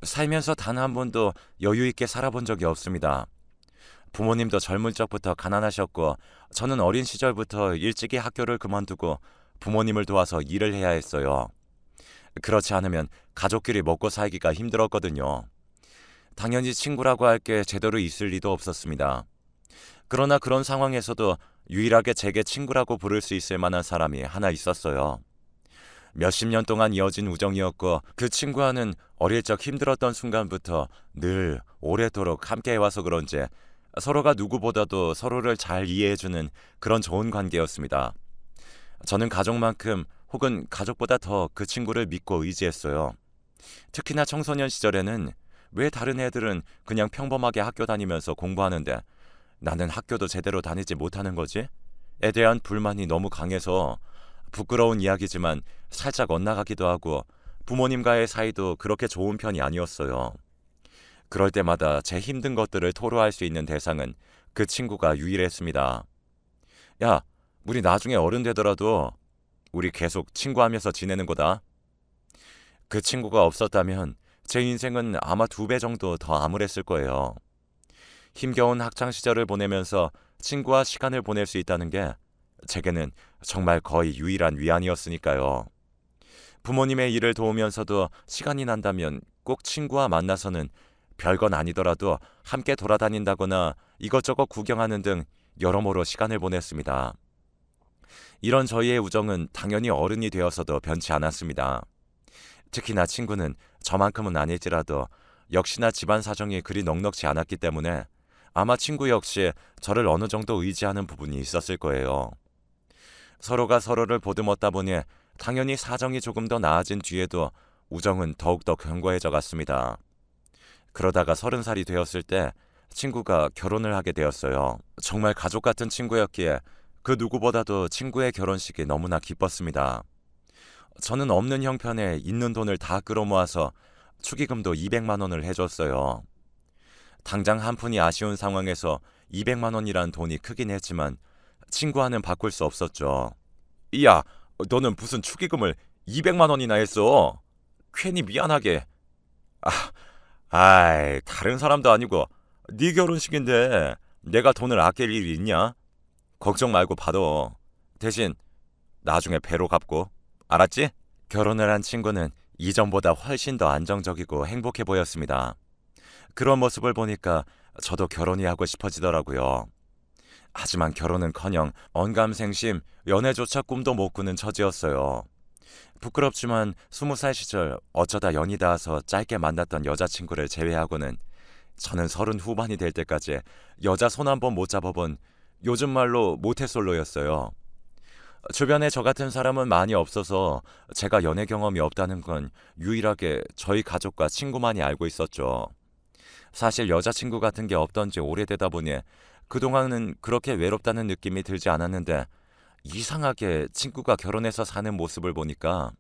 살면서 단 한 번도 여유 있게 살아본 적이 없습니다. 부모님도 젊을 적부터 가난하셨고, 저는 어린 시절부터 일찍이 학교를 그만두고 부모님을 도와서 일을 해야 했어요. 그렇지 않으면 가족끼리 먹고 살기가 힘들었거든요. 당연히 친구라고 할 게 제대로 있을 리도 없었습니다. 그러나 그런 상황에서도 유일하게 제게 친구라고 부를 수 있을 만한 사람이 하나 있었어요. 몇십 년 동안 이어진 우정이었고, 그 친구와는 어릴 적 힘들었던 순간부터 늘 오래도록 함께 해와서 그런지 서로가 누구보다도 서로를 잘 이해해주는 그런 좋은 관계였습니다. 저는 가족만큼 혹은 가족보다 더 그 친구를 믿고 의지했어요. 특히나 청소년 시절에는 왜 다른 애들은 그냥 평범하게 학교 다니면서 공부하는데 나는 학교도 제대로 다니지 못하는 거지? 에 대한 불만이 너무 강해서, 부끄러운 이야기지만 살짝 엇나가기도 하고 부모님과의 사이도 그렇게 좋은 편이 아니었어요. 그럴 때마다 제 힘든 것들을 토로할 수 있는 대상은 그 친구가 유일했습니다. 야, 우리 나중에 어른 되더라도 우리 계속 친구하면서 지내는 거다. 그 친구가 없었다면 제 인생은 아마 2배 정도 더 암울했을 거예요. 힘겨운 학창 시절을 보내면서 친구와 시간을 보낼 수 있다는 게 제게는 정말 거의 유일한 위안이었으니까요. 부모님의 일을 도우면서도 시간이 난다면 꼭 친구와 만나서는 별건 아니더라도 함께 돌아다닌다거나 이것저것 구경하는 등 여러모로 시간을 보냈습니다. 이런 저희의 우정은 당연히 어른이 되어서도 변치 않았습니다. 특히나 친구는 저만큼은 아닐지라도 역시나 집안 사정이 그리 넉넉지 않았기 때문에 아마 친구 역시 저를 어느 정도 의지하는 부분이 있었을 거예요. 서로가 서로를 보듬었다 보니 당연히 사정이 조금 더 나아진 뒤에도 우정은 더욱더 견고해져 갔습니다. 그러다가 30살이 되었을 때 친구가 결혼을 하게 되었어요. 정말 가족 같은 친구였기에 그 누구보다도 친구의 결혼식이 너무나 기뻤습니다. 저는 없는 형편에 있는 돈을 다 끌어모아서 축의금도 200만 원을 해줬어요. 당장 한 푼이 아쉬운 상황에서 200만 원이란 돈이 크긴 했지만 친구와는 바꿀 수 없었죠. 야, 너는 무슨 축의금을 200만 원이나 했어? 괜히 미안하게. 아, 아이, 다른 사람도 아니고 네 결혼식인데 내가 돈을 아낄 일이 있냐? 걱정 말고 받아. 대신 나중에 배로 갚고. 알았지? 결혼을 한 친구는 이전보다 훨씬 더 안정적이고 행복해 보였습니다. 그런 모습을 보니까 저도 결혼이 하고 싶어지더라고요. 하지만 결혼은커녕 언감생심, 연애조차 꿈도 못 꾸는 처지였어요. 부끄럽지만 20살 시절 어쩌다 연이 닿아서 짧게 만났던 여자친구를 제외하고는 저는 30 후반이 될 때까지 여자 손 한 번 못 잡아본 요즘 말로 모태솔로였어요. 주변에 저 같은 사람은 많이 없어서 제가 연애 경험이 없다는 건 유일하게 저희 가족과 친구만이 알고 있었죠. 사실 여자친구 같은 게 없던 지 오래되다 보니 그동안은 그렇게 외롭다는 느낌이 들지 않았는데, 이상하게 친구가 결혼해서 사는 모습을 보니까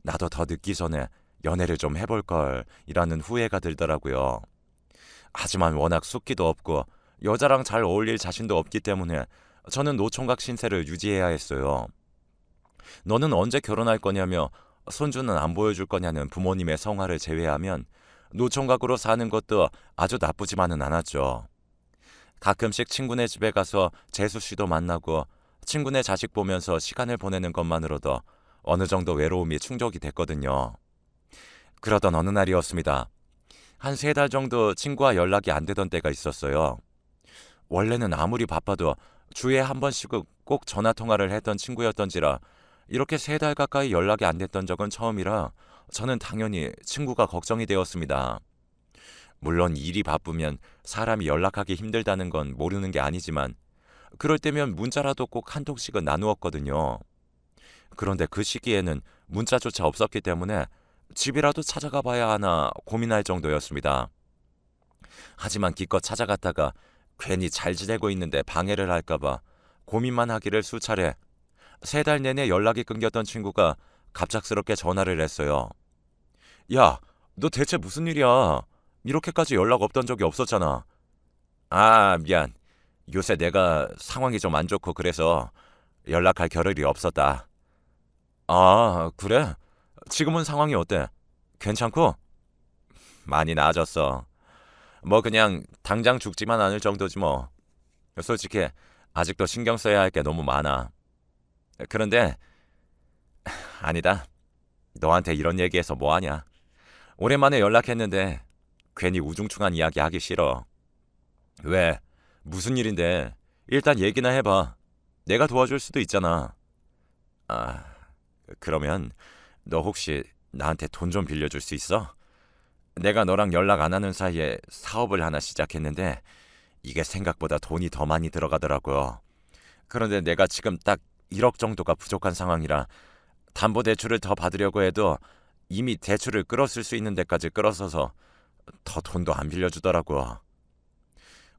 나도 더 늦기 전에 연애를 좀 해볼 걸 이라는 후회가 들더라고요. 하지만 워낙 숫기도 없고 여자랑 잘 어울릴 자신도 없기 때문에 저는 노총각 신세를 유지해야 했어요. 너는 언제 결혼할 거냐며 손주는 안 보여줄 거냐는 부모님의 성화를 제외하면 노총각으로 사는 것도 아주 나쁘지만은 않았죠. 가끔씩 친구네 집에 가서 재수 씨도 만나고 친구네 자식 보면서 시간을 보내는 것만으로도 어느 정도 외로움이 충족이 됐거든요. 그러던 어느 날이었습니다. 한 3달 정도 친구와 연락이 안 되던 때가 있었어요. 원래는 아무리 바빠도 주에 한 번씩은 꼭 전화 통화를 했던 친구였던지라 이렇게 3달 가까이 연락이 안 됐던 적은 처음이라 저는 당연히 친구가 걱정이 되었습니다. 물론 일이 바쁘면 사람이 연락하기 힘들다는 건 모르는 게 아니지만 그럴 때면 문자라도 꼭 한 통씩은 나누었거든요. 그런데 그 시기에는 문자조차 없었기 때문에 집이라도 찾아가 봐야 하나 고민할 정도였습니다. 하지만 기껏 찾아갔다가 괜히 잘 지내고 있는데 방해를 할까봐 고민만 하기를 수차례. 3달 내내 연락이 끊겼던 친구가 갑작스럽게 전화를 했어요. 야, 너 대체 무슨 일이야? 이렇게까지 연락 없던 적이 없었잖아. 아, 미안. 요새 내가 상황이 좀 안 좋고 그래서 연락할 겨를이 없었다. 아, 그래? 지금은 상황이 어때? 괜찮고? 많이 나아졌어. 뭐 그냥 당장 죽지만 않을 정도지 뭐. 솔직히 아직도 신경 써야 할 게 너무 많아. 그런데 아니다. 너한테 이런 얘기해서 뭐하냐. 오랜만에 연락했는데 괜히 우중충한 이야기 하기 싫어. 왜? 무슨 일인데? 일단 얘기나 해봐. 내가 도와줄 수도 있잖아. 아, 그러면 너 혹시 나한테 돈 좀 빌려줄 수 있어? 내가 너랑 연락 안 하는 사이에 사업을 하나 시작했는데 이게 생각보다 돈이 더 많이 들어가더라고. 그런데 내가 지금 딱 1억 정도가 부족한 상황이라 담보대출을 더 받으려고 해도 이미 대출을 끌었을 수 있는 데까지 끌어서서 더 돈도 안 빌려주더라고.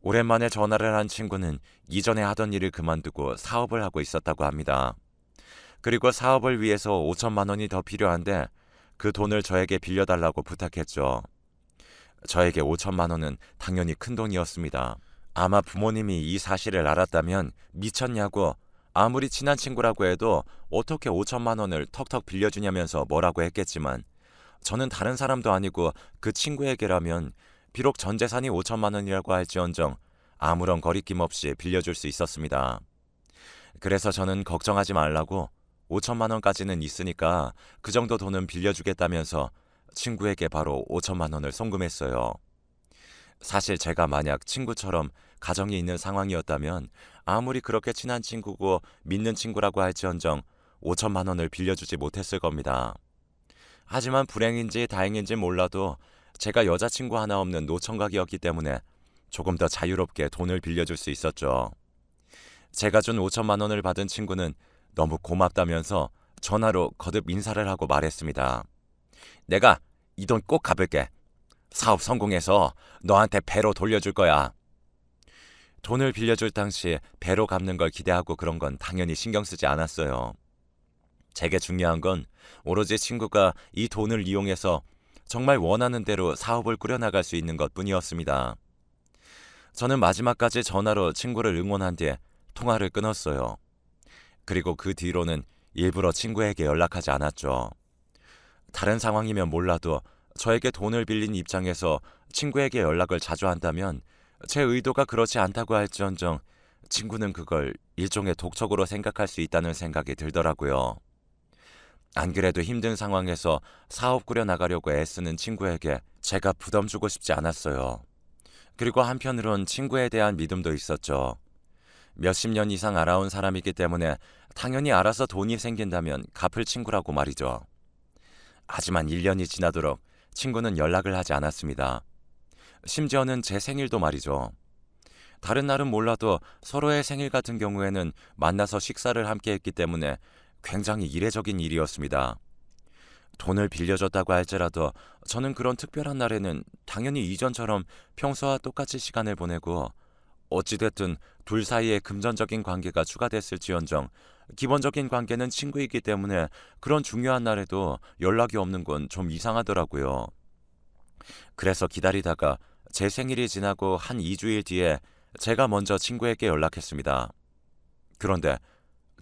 오랜만에 전화를 한 친구는 이전에 하던 일을 그만두고 사업을 하고 있었다고 합니다. 그리고 사업을 위해서 5천만 원이 더 필요한데 그 돈을 저에게 빌려달라고 부탁했죠. 저에게 5천만 원은 당연히 큰 돈이었습니다. 아마 부모님이 이 사실을 알았다면 미쳤냐고, 아무리 친한 친구라고 해도 어떻게 5천만 원을 턱턱 빌려주냐면서 뭐라고 했겠지만 저는 다른 사람도 아니고 그 친구에게라면 비록 전 재산이 5천만 원이라고 할지언정 아무런 거리낌 없이 빌려줄 수 있었습니다. 그래서 저는 걱정하지 말라고 5천만 원까지는 있으니까 그 정도 돈은 빌려주겠다면서 친구에게 바로 5천만 원을 송금했어요. 사실 제가 만약 친구처럼 가정이 있는 상황이었다면 아무리 그렇게 친한 친구고 믿는 친구라고 할지언정 5천만 원을 빌려주지 못했을 겁니다. 하지만 불행인지 다행인지 몰라도 제가 여자친구 하나 없는 노총각이었기 때문에 조금 더 자유롭게 돈을 빌려줄 수 있었죠. 제가 준 5천만 원을 받은 친구는 너무 고맙다면서 전화로 거듭 인사를 하고 말했습니다. 내가 이 돈 꼭 갚을게. 사업 성공해서 너한테 배로 돌려줄 거야. 돈을 빌려줄 당시 배로 갚는 걸 기대하고 그런 건 당연히 신경 쓰지 않았어요. 제게 중요한 건 오로지 친구가 이 돈을 이용해서 정말 원하는 대로 사업을 꾸려나갈 수 있는 것뿐이었습니다. 저는 마지막까지 전화로 친구를 응원한 뒤에 통화를 끊었어요. 그리고 그 뒤로는 일부러 친구에게 연락하지 않았죠. 다른 상황이면 몰라도 저에게 돈을 빌린 입장에서 친구에게 연락을 자주 한다면 제 의도가 그렇지 않다고 할지언정 친구는 그걸 일종의 독촉으로 생각할 수 있다는 생각이 들더라고요. 안 그래도 힘든 상황에서 사업 꾸려나가려고 애쓰는 친구에게 제가 부담 주고 싶지 않았어요. 그리고 한편으론 친구에 대한 믿음도 있었죠. 몇십 년 이상 알아온 사람이기 때문에 당연히 알아서 돈이 생긴다면 갚을 친구라고 말이죠. 하지만 1년이 지나도록 친구는 연락을 하지 않았습니다. 심지어는 제 생일도 말이죠. 다른 날은 몰라도 서로의 생일 같은 경우에는 만나서 식사를 함께 했기 때문에 굉장히 이례적인 일이었습니다. 돈을 빌려줬다고 할지라도 저는 그런 특별한 날에는 당연히 이전처럼 평소와 똑같이 시간을 보내고 어찌됐든 둘 사이에 금전적인 관계가 추가됐을지언정 기본적인 관계는 친구이기 때문에 그런 중요한 날에도 연락이 없는 건 좀 이상하더라고요. 그래서 기다리다가 제 생일이 지나고 한 2주일 뒤에 제가 먼저 친구에게 연락했습니다. 그런데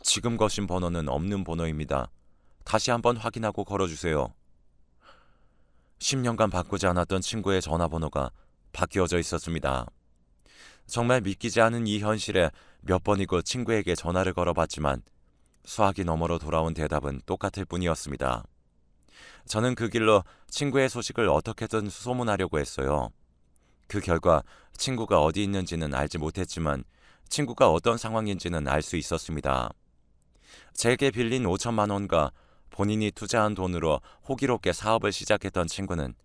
지금 거신 번호는 없는 번호입니다. 다시 한번 확인하고 걸어주세요. 10년간 바꾸지 않았던 친구의 전화번호가 바뀌어져 있었습니다. 정말 믿기지 않은 이 현실에 몇 번이고 친구에게 전화를 걸어봤지만 수화기 너머로 돌아온 대답은 똑같을 뿐이었습니다. 저는 그 길로 친구의 소식을 어떻게든 수소문하려고 했어요. 그 결과 친구가 어디 있는지는 알지 못했지만 친구가 어떤 상황인지는 알 수 있었습니다. 제게 빌린 5천만 원과 본인이 투자한 돈으로 호기롭게 사업을 시작했던 친구는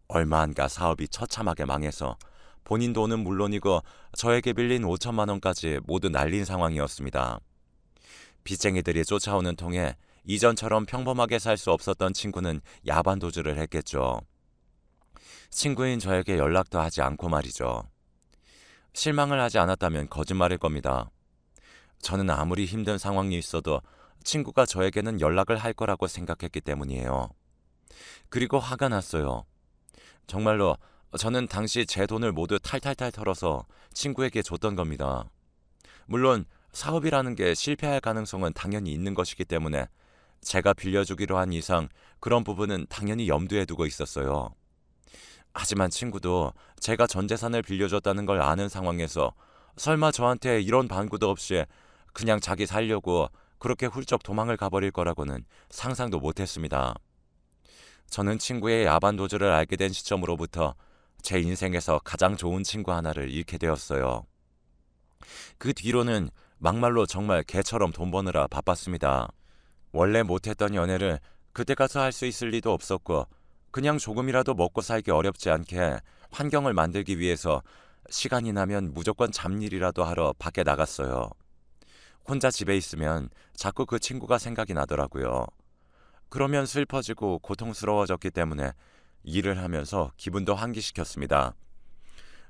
얼마 안 가 사업이 처참하게 망해서 본인 돈은 물론이고 저에게 빌린 5천만 원까지 모두 날린 상황이었습니다. 빚쟁이들이 쫓아오는 통에 이전처럼 평범하게 살 수 없었던 친구는 야반도주를 했겠죠. 친구인 저에게 연락도 하지 않고 말이죠. 실망을 하지 않았다면 거짓말일 겁니다. 저는 아무리 힘든 상황이 있어도 친구가 저에게는 연락을 할 거라고 생각했기 때문이에요. 그리고 화가 났어요. 정말로 저는 당시 제 돈을 모두 탈탈탈 털어서 친구에게 줬던 겁니다. 물론 사업이라는 게 실패할 가능성은 당연히 있는 것이기 때문에 제가 빌려주기로 한 이상 그런 부분은 당연히 염두에 두고 있었어요. 하지만 친구도 제가 전 재산을 빌려줬다는 걸 아는 상황에서 설마 저한테 이런 반구도 없이 그냥 자기 살려고 그렇게 훌쩍 도망을 가버릴 거라고는 상상도 못했습니다. 저는 친구의 야반 도주를 알게 된 시점으로부터 제 인생에서 가장 좋은 친구 하나를 잃게 되었어요. 그 뒤로는 막말로 정말 개처럼 돈 버느라 바빴습니다. 원래 못했던 연애를 그때 가서 할 수 있을 리도 없었고 그냥 조금이라도 먹고 살기 어렵지 않게 환경을 만들기 위해서 시간이 나면 무조건 잡일이라도 하러 밖에 나갔어요. 혼자 집에 있으면 자꾸 그 친구가 생각이 나더라고요. 그러면 슬퍼지고 고통스러워졌기 때문에 일을 하면서 기분도 환기시켰습니다.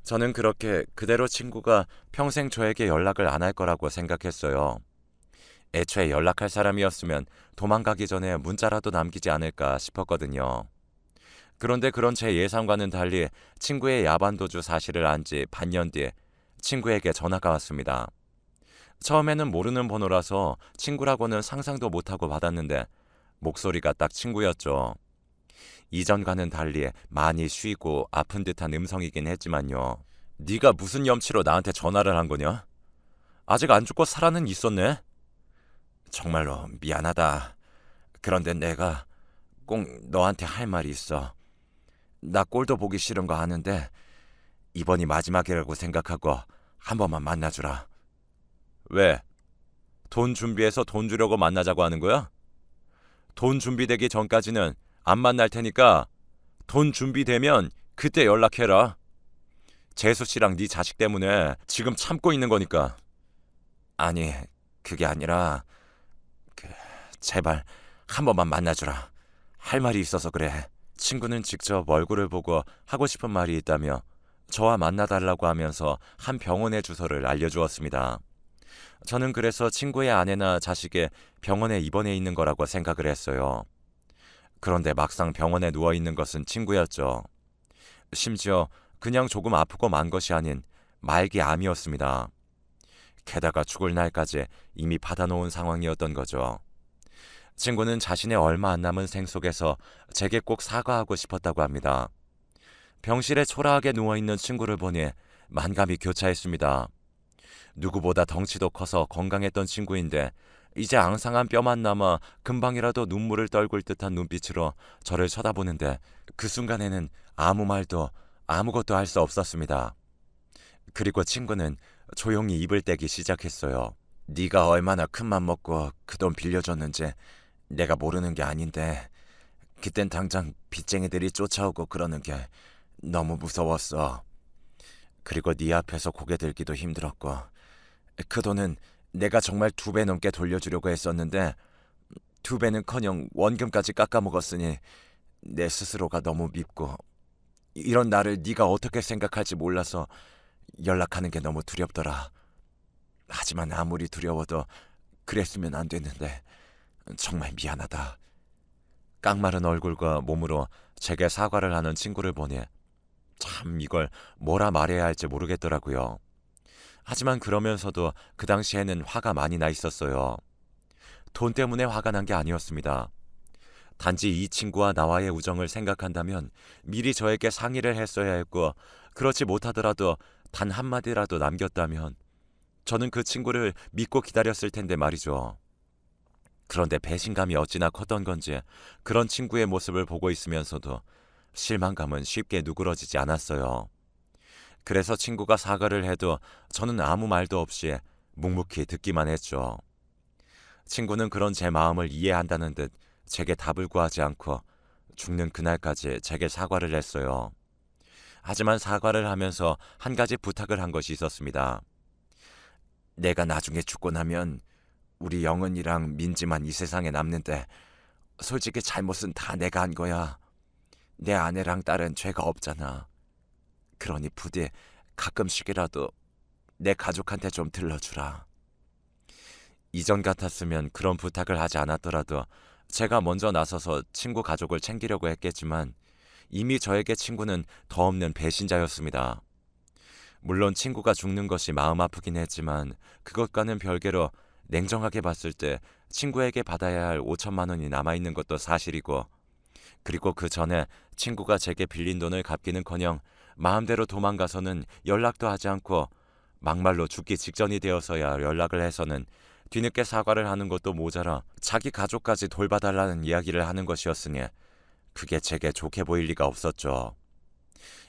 저는 그렇게 그대로 친구가 평생 저에게 연락을 안 할 거라고 생각했어요. 애초에 연락할 사람이었으면 도망가기 전에 문자라도 남기지 않을까 싶었거든요. 그런데 그런 제 예상과는 달리 친구의 야반도주 사실을 안 지 반년 뒤에 친구에게 전화가 왔습니다. 처음에는 모르는 번호라서 친구라고는 상상도 못하고 받았는데 목소리가 딱 친구였죠. 이전과는 달리 많이 쉬고 아픈 듯한 음성이긴 했지만요. 네가 무슨 염치로 나한테 전화를 한 거냐? 아직 안 죽고 살아는 있었네? 정말로 미안하다. 그런데 내가 꼭 너한테 할 말이 있어. 나 꼴도 보기 싫은 거 아는데 이번이 마지막이라고 생각하고 한 번만 만나주라. 왜? 돈 준비해서 돈 주려고 만나자고 하는 거야? 돈 준비되기 전까지는 안 만날 테니까 돈 준비되면 그때 연락해라. 재수 씨랑 네 자식 때문에 지금 참고 있는 거니까. 아니, 그게 아니라 제발 한 번만 만나주라. 할 말이 있어서 그래. 친구는 직접 얼굴을 보고 하고 싶은 말이 있다며 저와 만나달라고 하면서 한 병원의 주소를 알려주었습니다. 저는 그래서 친구의 아내나 자식의 병원에 입원해 있는 거라고 생각을 했어요. 그런데 막상 병원에 누워있는 것은 친구였죠. 심지어 그냥 조금 아프고 만 것이 아닌 말기 암이었습니다. 게다가 죽을 날까지 이미 받아놓은 상황이었던 거죠. 친구는 자신의 얼마 안 남은 생 속에서 제게 꼭 사과하고 싶었다고 합니다. 병실에 초라하게 누워있는 친구를 보니 만감이 교차했습니다. 누구보다 덩치도 커서 건강했던 친구인데 이제 앙상한 뼈만 남아 금방이라도 눈물을 떨굴 듯한 눈빛으로 저를 쳐다보는데 그 순간에는 아무 말도 아무것도 할 수 없었습니다. 그리고 친구는 조용히 입을 떼기 시작했어요. 네가 얼마나 큰 맘 먹고 그 돈 빌려줬는지 내가 모르는 게 아닌데 그땐 당장 빚쟁이들이 쫓아오고 그러는 게 너무 무서웠어. 그리고 네 앞에서 고개 들기도 힘들었고 그 돈은 내가 정말 2배 넘게 돌려주려고 했었는데 2배는커녕 원금까지 깎아먹었으니 내 스스로가 너무 밉고 이런 나를 네가 어떻게 생각할지 몰라서 연락하는 게 너무 두렵더라. 하지만 아무리 두려워도 그랬으면 안 됐는데 정말 미안하다. 깡마른 얼굴과 몸으로 제게 사과를 하는 친구를 보니 참 이걸 뭐라 말해야 할지 모르겠더라고요. 하지만 그러면서도 그 당시에는 화가 많이 나 있었어요. 돈 때문에 화가 난 게 아니었습니다. 단지 이 친구와 나와의 우정을 생각한다면 미리 저에게 상의를 했어야 했고 그렇지 못하더라도 단 한마디라도 남겼다면 저는 그 친구를 믿고 기다렸을 텐데 말이죠. 그런데 배신감이 어찌나 컸던 건지 그런 친구의 모습을 보고 있으면서도 실망감은 쉽게 누그러지지 않았어요. 그래서 친구가 사과를 해도 저는 아무 말도 없이 묵묵히 듣기만 했죠. 친구는 그런 제 마음을 이해한다는 듯 제게 답을 구하지 않고 죽는 그날까지 제게 사과를 했어요. 하지만 사과를 하면서 한 가지 부탁을 한 것이 있었습니다. 내가 나중에 죽고 나면 우리 영은이랑 민지만 이 세상에 남는데 솔직히 잘못은 다 내가 한 거야. 내 아내랑 딸은 죄가 없잖아. 그러니 부디 가끔씩이라도 내 가족한테 좀 들러주라. 이전 같았으면 그런 부탁을 하지 않았더라도 제가 먼저 나서서 친구 가족을 챙기려고 했겠지만 이미 저에게 친구는 더 없는 배신자였습니다. 물론 친구가 죽는 것이 마음 아프긴 했지만 그것과는 별개로 냉정하게 봤을 때 친구에게 받아야 할 5천만 원이 남아있는 것도 사실이고 그리고 그 전에 친구가 제게 빌린 돈을 갚기는커녕 마음대로 도망가서는 연락도 하지 않고 막말로 죽기 직전이 되어서야 연락을 해서는 뒤늦게 사과를 하는 것도 모자라 자기 가족까지 돌봐달라는 이야기를 하는 것이었으니 그게 제게 좋게 보일 리가 없었죠.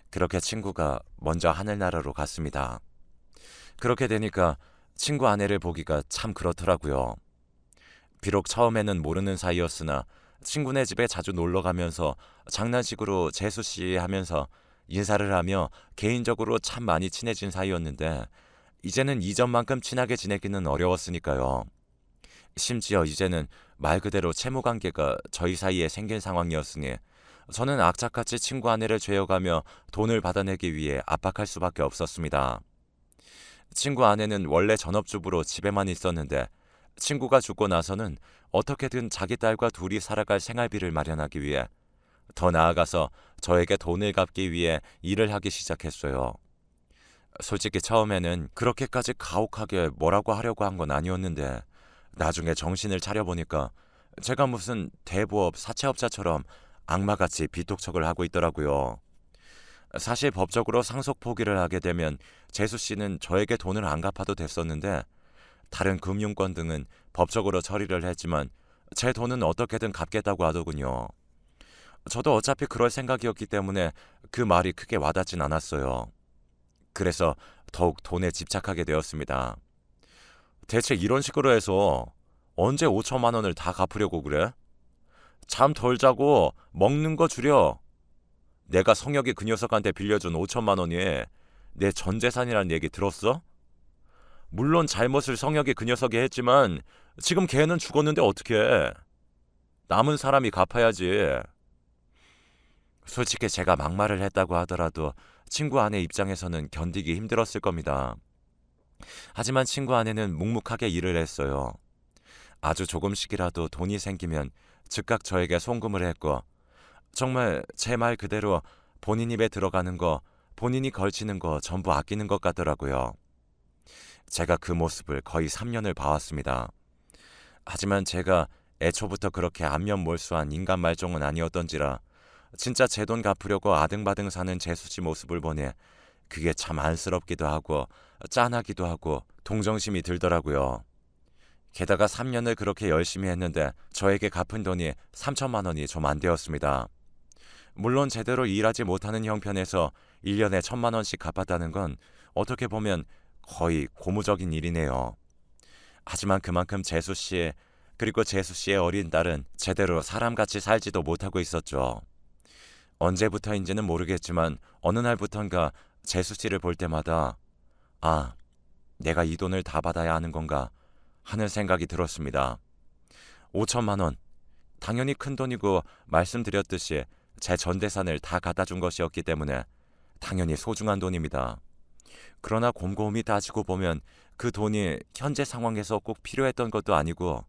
그렇게 친구가 먼저 하늘나라로 갔습니다. 그렇게 되니까 친구 아내를 보기가 참 그렇더라고요. 비록 처음에는 모르는 사이였으나 친구네 집에 자주 놀러 가면서 장난식으로 재수 씨 하면서 인사를 하며 개인적으로 참 많이 친해진 사이였는데 이제는 이전만큼 친하게 지내기는 어려웠으니까요. 심지어 이제는 말 그대로 채무 관계가 저희 사이에 생긴 상황이었으니 저는 악착같이 친구 아내를 죄어가며 돈을 받아내기 위해 압박할 수밖에 없었습니다. 친구 아내는 원래 전업주부로 집에만 있었는데 친구가 죽고 나서는 어떻게든 자기 딸과 둘이 살아갈 생활비를 마련하기 위해 더 나아가서 저에게 돈을 갚기 위해 일을 하기 시작했어요. 솔직히 처음에는 그렇게까지 가혹하게 뭐라고 하려고 한 건 아니었는데 나중에 정신을 차려보니까 제가 무슨 대부업 사채업자처럼 악마같이 빚독촉을 하고 있더라고요. 사실 법적으로 상속 포기를 하게 되면 재수 씨는 저에게 돈을 안 갚아도 됐었는데 다른 금융권 등은 법적으로 처리를 했지만 제 돈은 어떻게든 갚겠다고 하더군요. 저도 어차피 그럴 생각이었기 때문에 그 말이 크게 와닿진 않았어요. 그래서 더욱 돈에 집착하게 되었습니다. 대체 이런 식으로 해서 언제 5천만 원을 다 갚으려고 그래? 잠 덜 자고 먹는 거 줄여. 내가 성혁이 그 녀석한테 빌려준 5천만 원이 내 전 재산이란 얘기 들었어? 물론 잘못을 성혁이 그 녀석이 했지만 지금 걔는 죽었는데 어떡해. 남은 사람이 갚아야지. 솔직히 제가 막말을 했다고 하더라도 친구 아내 입장에서는 견디기 힘들었을 겁니다. 하지만 친구 아내는 묵묵하게 일을 했어요. 아주 조금씩이라도 돈이 생기면 즉각 저에게 송금을 했고 정말 제 말 그대로 본인 입에 들어가는 거, 본인이 걸치는 거 전부 아끼는 것 같더라고요. 제가 그 모습을 거의 3년을 봐왔습니다. 하지만 제가 애초부터 그렇게 안면몰수한 인간 말종은 아니었던지라 진짜 제 돈 갚으려고 아등바등 사는 재수씨 모습을 보니 그게 참 안쓰럽기도 하고 짠하기도 하고 동정심이 들더라고요. 게다가 3년을 그렇게 열심히 했는데 저에게 갚은 돈이 3천만 원이 좀 안 되었습니다. 물론 제대로 일하지 못하는 형편에서 1년에 1천만 원씩 갚았다는 건 어떻게 보면 거의 고무적인 일이네요. 하지만 그만큼 재수씨 그리고 재수씨의 어린 딸은 제대로 사람같이 살지도 못하고 있었죠. 언제부터인지는 모르겠지만 어느 날부턴가 재수씨를 볼 때마다 아, 내가 이 돈을 다 받아야 하는 건가 하는 생각이 들었습니다. 5천만 원, 당연히 큰 돈이고 말씀드렸듯이 제 전 재산을 다 갖다 준 것이었기 때문에 당연히 소중한 돈입니다. 그러나 곰곰이 따지고 보면 그 돈이 현재 상황에서 꼭 필요했던 것도 아니고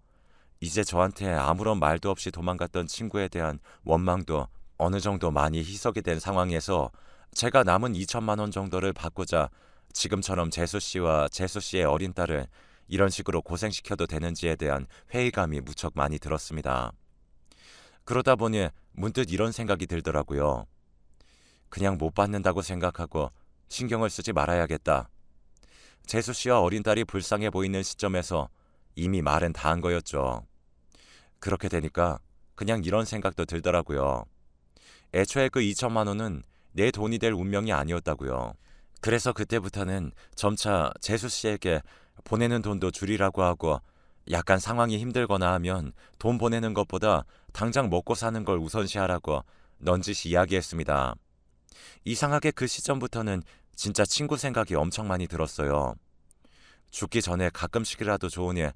이제 저한테 아무런 말도 없이 도망갔던 친구에 대한 원망도 어느 정도 많이 희석이 된 상황에서 제가 남은 2천만 원 정도를 받고자 지금처럼 재수씨와 재수씨의 어린 딸을 이런 식으로 고생시켜도 되는지에 대한 회의감이 무척 많이 들었습니다. 그러다 보니 문득 이런 생각이 들더라고요. 그냥 못 받는다고 생각하고 신경을 쓰지 말아야겠다. 재수씨와 어린 딸이 불쌍해 보이는 시점에서 이미 말은 다 한 거였죠. 그렇게 되니까 그냥 이런 생각도 들더라고요. 애초에 그 2천만 원은 내 돈이 될 운명이 아니었다고요. 그래서 그때부터는 점차 재수씨에게 보내는 돈도 줄이라고 하고 약간 상황이 힘들거나 하면 돈 보내는 것보다 당장 먹고 사는 걸 우선시하라고 넌지시 이야기했습니다. 이상하게 그 시점부터는 진짜 친구 생각이 엄청 많이 들었어요. 죽기 전에 가끔씩이라도 좋으니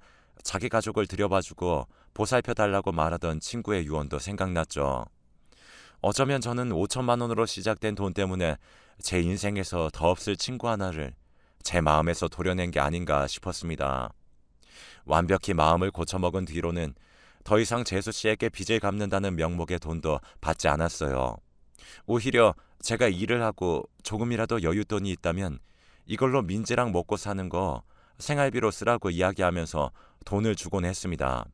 자기 가족을 들여봐주고 보살펴달라고 말하던 친구의 유언도 생각났죠. 어쩌면 저는 5천만 원으로 시작된 돈 때문에 제 인생에서 더 없을 친구 하나를 제 마음에서 도려낸 게 아닌가 싶었습니다. 완벽히 마음을 고쳐먹은 뒤로는 더 이상 재수씨에게 빚을 갚는다는 명목의 돈도 받지 않았어요. 오히려 제가 일을 하고 조금이라도 여윳돈이 있다면 이걸로 민지랑 먹고 사는 거 생활비로 쓰라고 이야기하면서 돈을 주곤 했습니다.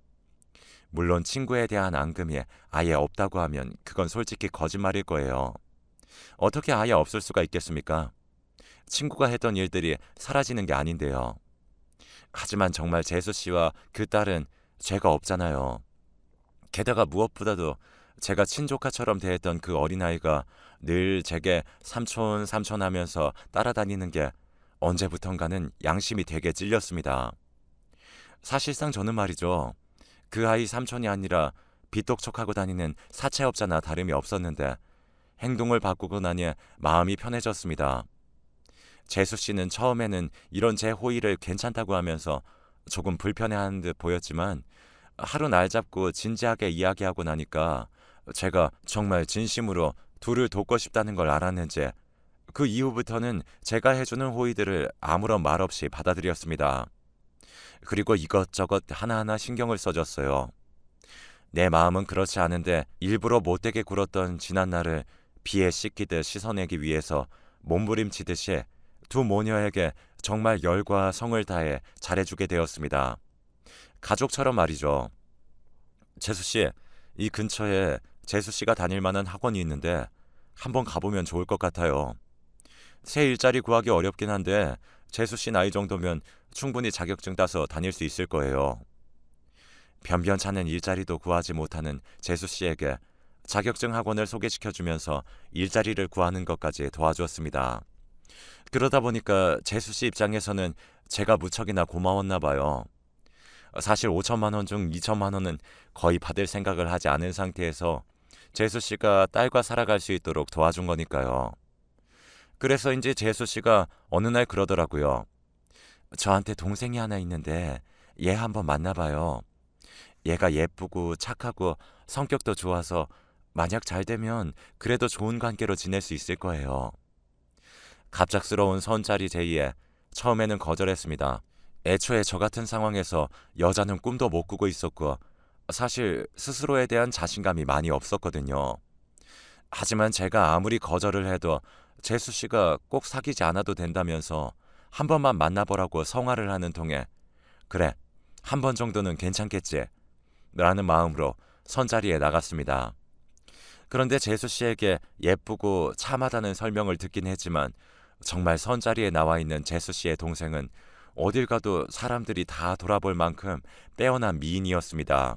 물론 친구에 대한 앙금이 아예 없다고 하면 그건 솔직히 거짓말일 거예요. 어떻게 아예 없을 수가 있겠습니까? 친구가 했던 일들이 사라지는 게 아닌데요. 하지만 정말 재수 씨와 그 딸은 죄가 없잖아요. 게다가 무엇보다도 제가 친조카처럼 대했던 그 어린아이가 늘 제게 삼촌 삼촌 하면서 따라다니는 게 언제부턴가는 양심이 되게 찔렸습니다. 사실상 저는 말이죠. 그 아이 삼촌이 아니라 빚독촉하고 다니는 사채업자나 다름이 없었는데 행동을 바꾸고 나니 마음이 편해졌습니다. 재수 씨는 처음에는 이런 제 호의를 괜찮다고 하면서 조금 불편해하는 듯 보였지만 하루 날 잡고 진지하게 이야기하고 나니까 제가 정말 진심으로 둘을 돕고 싶다는 걸 알았는지 그 이후부터는 제가 해주는 호의들을 아무런 말 없이 받아들였습니다. 그리고 이것저것 하나하나 신경을 써줬어요. 내 마음은 그렇지 않은데 일부러 못되게 굴었던 지난 날을 비에 씻기듯 씻어내기 위해서 몸부림치듯이 두 모녀에게 정말 열과 성을 다해 잘해주게 되었습니다. 가족처럼 말이죠. 재수씨, 이 근처에 재수씨가 다닐 만한 학원이 있는데 한번 가보면 좋을 것 같아요. 새 일자리 구하기 어렵긴 한데 재수씨 나이 정도면 충분히 자격증 따서 다닐 수 있을 거예요. 변변찮은 일자리도 구하지 못하는 재수씨에게 자격증 학원을 소개시켜주면서 일자리를 구하는 것까지 도와주었습니다. 그러다 보니까 재수씨 입장에서는 제가 무척이나 고마웠나 봐요. 사실 5천만 원 중 2천만 원은 거의 받을 생각을 하지 않은 상태에서 재수씨가 딸과 살아갈 수 있도록 도와준 거니까요. 그래서인지 재수씨가 어느 날 그러더라고요. 저한테 동생이 하나 있는데 얘 한번 만나봐요. 얘가 예쁘고 착하고 성격도 좋아서 만약 잘 되면 그래도 좋은 관계로 지낼 수 있을 거예요. 갑작스러운 선짜리 제의에 처음에는 거절했습니다. 애초에 저 같은 상황에서 여자는 꿈도 못 꾸고 있었고 사실 스스로에 대한 자신감이 많이 없었거든요. 하지만 제가 아무리 거절을 해도 재수 씨가 꼭 사귀지 않아도 된다면서 한 번만 만나보라고 성화를 하는 통에 그래, 한 번 정도는 괜찮겠지 라는 마음으로 선자리에 나갔습니다. 그런데 재수 씨에게 예쁘고 참하다는 설명을 듣긴 했지만 정말 선자리에 나와 있는 재수 씨의 동생은 어딜 가도 사람들이 다 돌아볼 만큼 빼어난 미인이었습니다.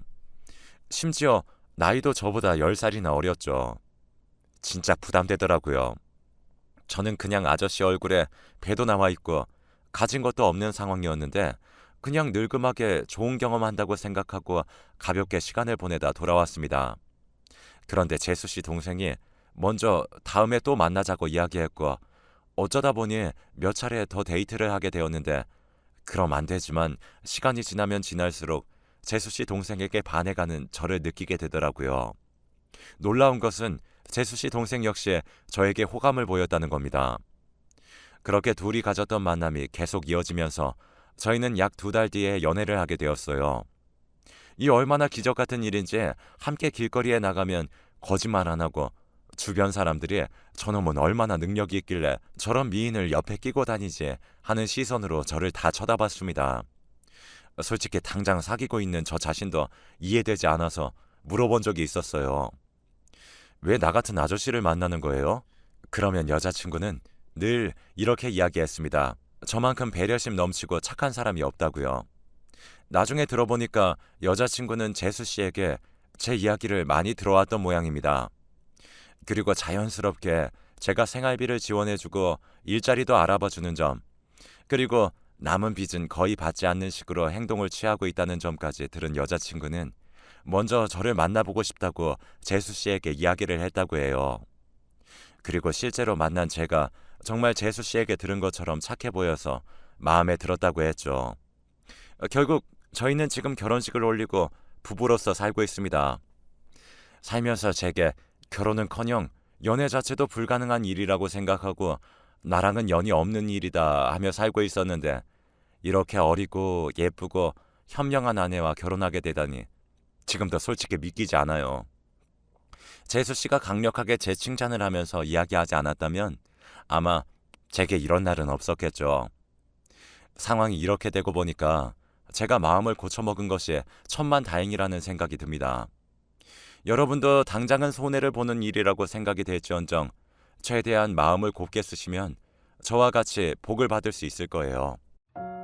심지어 나이도 저보다 10살이나 어렸죠. 진짜 부담되더라고요. 저는 그냥 아저씨 얼굴에 배도 나와 있고 가진 것도 없는 상황이었는데 그냥 늙음하게 좋은 경험한다고 생각하고 가볍게 시간을 보내다 돌아왔습니다. 그런데 재수 씨 동생이 먼저 다음에 또 만나자고 이야기했고 어쩌다 보니 몇 차례 더 데이트를 하게 되었는데 그럼 안 되지만 시간이 지나면 지날수록 재수 씨 동생에게 반해가는 저를 느끼게 되더라고요. 놀라운 것은 재수 씨 동생 역시 저에게 호감을 보였다는 겁니다. 그렇게 둘이 가졌던 만남이 계속 이어지면서 저희는 약 2달 뒤에 연애를 하게 되었어요. 이 얼마나 기적 같은 일인지 함께 길거리에 나가면 거짓말 안 하고 주변 사람들이 저놈은 얼마나 능력이 있길래 저런 미인을 옆에 끼고 다니지 하는 시선으로 저를 다 쳐다봤습니다. 솔직히 당장 사귀고 있는 저 자신도 이해되지 않아서 물어본 적이 있었어요. 왜 나 같은 아저씨를 만나는 거예요? 그러면 여자친구는 늘 이렇게 이야기했습니다. 저만큼 배려심 넘치고 착한 사람이 없다고요. 나중에 들어보니까 여자친구는 재수 씨에게 제 이야기를 많이 들어왔던 모양입니다. 그리고 자연스럽게 제가 생활비를 지원해주고 일자리도 알아봐주는 점, 그리고 남은 빚은 거의 받지 않는 식으로 행동을 취하고 있다는 점까지 들은 여자친구는 먼저 저를 만나보고 싶다고 재수 씨에게 이야기를 했다고 해요. 그리고 실제로 만난 제가 정말 재수 씨에게 들은 것처럼 착해 보여서 마음에 들었다고 했죠. 결국 저희는 지금 결혼식을 올리고 부부로서 살고 있습니다. 살면서 제게 결혼은커녕 연애 자체도 불가능한 일이라고 생각하고 나랑은 연이 없는 일이다 하며 살고 있었는데 이렇게 어리고 예쁘고 현명한 아내와 결혼하게 되다니 지금도 솔직히 믿기지 않아요. 재수 씨가 강력하게 제 칭찬을 하면서 이야기하지 않았다면 아마 제게 이런 날은 없었겠죠. 상황이 이렇게 되고 보니까 제가 마음을 고쳐먹은 것이 천만다행이라는 생각이 듭니다. 여러분도 당장은 손해를 보는 일이라고 생각이 될지언정 최대한 마음을 곱게 쓰시면 저와 같이 복을 받을 수 있을 거예요.